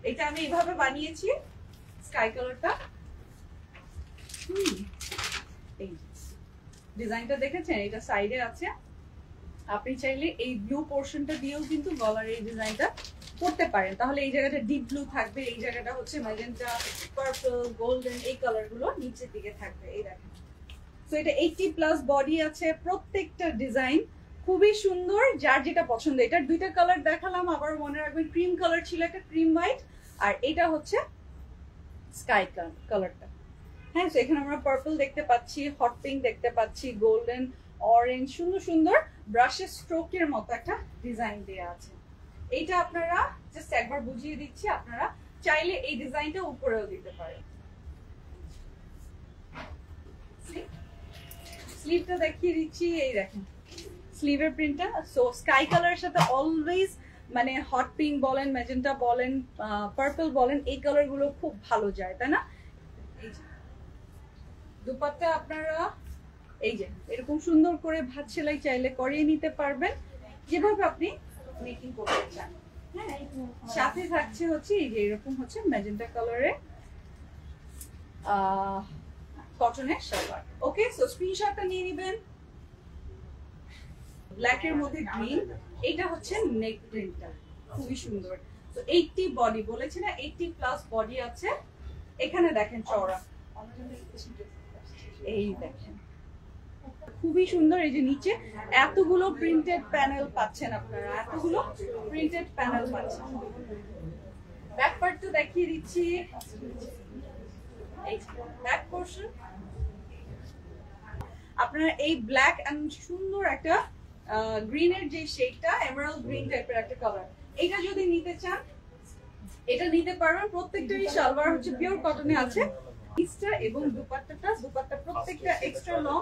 এটা আমি এইভাবে বানিয়েছি স্কাই কালারটা। এই ডিজাইনটা দেখেছেন, এটা সাইডে আছে। আপনি চাইলে এই ব্লু পোর্শনটা দিয়েও কিন্তু গলার এই ডিজাইনটা করতে পারেন, তাহলে এই জায়গাটা ডিপ ব্লু থাকবে, এই জায়গাটা হচ্ছে ম্যাজেন্টা, পার্পল, গোল্ডেন, এই কালারগুলো নিচের দিকে থাকবে। এই দেখেন, তো এটা 80+ বডি আছে, প্রত্যেকটা ডিজাইন খুবই সুন্দর, যার যেটা পছন্দ। এটার দুইটা কালার দেখালাম, আবার মনে রাখবেন ক্রিম কালার ছিল, একটা ক্রিম হোয়াইট, আর এটা হচ্ছে স্কাই কালারটা। হ্যাঁ, তো এখানে আমরা পার্পল দেখতে পাচ্ছি, হট পিঙ্ক দেখতে পাচ্ছি, গোল্ডেন, অরেঞ্জ, সুন্দর সুন্দর ব্রাশের স্ট্রোকের মতো একটা ডিজাইন দেয়া আছে। এইটা আপনারা জাস্ট একবার বুঝিয়ে দিচ্ছি, আপনারা চাইলে এই ডিজাইনটা উপরেও দিতে পারেন। স্লিভটা দেখিয়ে দিচ্ছি, এই দেখেন স্লিভের প্রিন্টটা। সো স্কাই কালারের সাথে অলওয়েজ মানে হট পিঙ্ক বলেন, ম্যাজেন্টা বলেন, পার্পল বলেন, এই কালার গুলো খুব ভালো যায়, তাই না? এই যে দুপাট্টা আপনারা এই যে এরকম সুন্দর করে ভাঁজ সেলাই চাইলে করিয়ে নিতে পারবেন, যেভাবে আপনি মেকিং করতে চান। হ্যাঁ, সাথে থাকছে হচ্ছে এই যে এরকম হচ্ছে ম্যাজেন্টা কালারে কটনের সালোয়ার। ওকে, সো স্ক্রিনশটটা নিয়ে নেবেন। ব্ল্যাক এর মধ্যে গ্রিন, এটা হচ্ছে নেক প্রিন্টটা, খুবই সুন্দর। তো 80 বডি বলেছি না, 80+ বডি আছে। এখানে দেখেন চওড়া, এই দেখেন খুবই সুন্দর। এই যে নিচে এতগুলো প্রিন্টেড প্যানেল পাচ্ছেন আপনারা, এতগুলো প্রিন্টেড প্যানেল পাচ্ছেন। ব্যাক পার্টটা দেখিয়ে দিচ্ছি, এই ব্যাক পোরশন আপনারা এই ব্ল্যাক এন্ড সুন্দর একটা গ্রিনের যে শেডটা, এমারাল্ড গ্রিন টাইপের একটা কালার, এটা যদি নিতে চান এটা নিতে পারবেন। প্রত্যেকটারই সালোয়ার হচ্ছে পিওর কটনে আছে, ইস্টা এবং দুপাট্টা প্রত্যেকটা এক্সট্রা লং,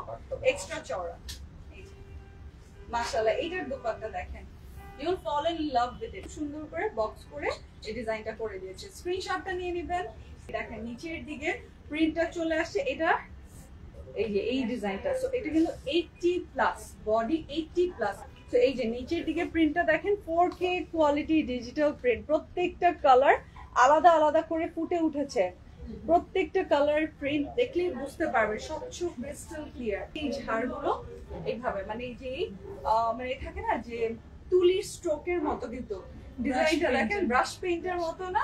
এক্সট্রা চওড়া। মাশাআল্লাহ, এইটার দুপাট্টা দেখেন, you will fall in love with it. সুন্দর করে বক্স করে এই ডিজাইনটা করে দিয়েছে, স্ক্রিনশটটা নিয়ে নেবেন। দেখেন নিচের দিকে প্রিন্টটা চলে আসছে, এটা এই যে এই ডিজাইনটা। সো এটা কিন্তু 80+ বডি, 80+। তো এই যে নিচের দিকে প্রিন্টটা দেখেন, 4K কোয়ালিটি ডিজিটাল প্রিন্ট, প্রত্যেকটা কালার আলাদা আলাদা করে ফুটে উঠেছে। প্রত্যেকটা কালার প্রিন্ট দেখলেই বুঝতে পারবে, স্বচ্ছ ক্রিস্টাল ক্লিয়ার। এই ঝাড়গুলো এইভাবে মানে এই যে মানে থাকে না যে তুলির স্ট্রোকের মতো, কিন্তু ডিজাইনটা দেখেন ব্রাশ পেইন্টের মতো না,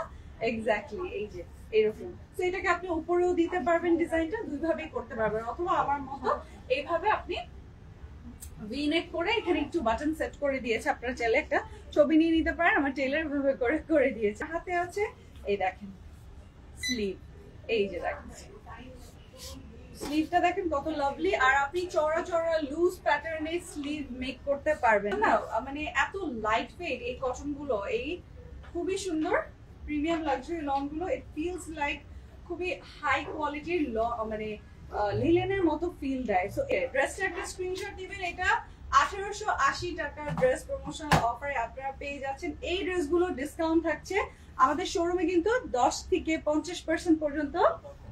এক্স্যাক্টলি এই যে এরকম। তো এটাকে আপনি উপরেও দিতে পারবেন, ডিজাইনটা দুইভাবেই করতে পারবেন, অথবা আমার মতো এইভাবে আপনি ভি-নেক করে এখানে একটু বাটন সেট করে দিয়েছে, আপনারা চাইলে একটা ছবি নিয়ে নিতে পারেন, আমার টেলার ভাবে করে দিয়েছে। হাতে আছে এই দেখেন স্লিভ, এই যে দেখেন স্লিভটা দেখেন কত লাভলি। আর আপনি চওড়া চওড়া লুজ প্যাটার্নে স্লিভ মেক করতে পারবেন না, মানে এত লাইট ওয়েট এই কটন গুলো, এই খুবই সুন্দর প্রিমিয়াম লাক্সারি লং গুলো। ইট ফিলস লাইক খুবই হাই কোয়ালিটির মানে লিলেনের মতো ফিল দেয়। সো ড্রেসটা একটা স্ক্রিনশট দিবেন, এটা 1880 টাকার ড্রেস, প্রমোশনাল অফারে আপনারা পেয়ে যাচ্ছেন। এই ড্রেসগুলো ডিসকাউন্ট থাকছে আমাদের শোরুমে, কিন্তু 10 থেকে 50% পর্যন্ত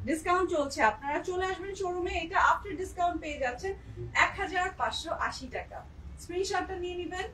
ডিসকাউন্ট চলছে। আপনারা চলে আসবেন শোরুমে, এটা আফটার ডিসকাউন্ট পেয়ে যাচ্ছেন 1580 টাকা। স্ক্রিনশটটা নিয়ে নেবেন।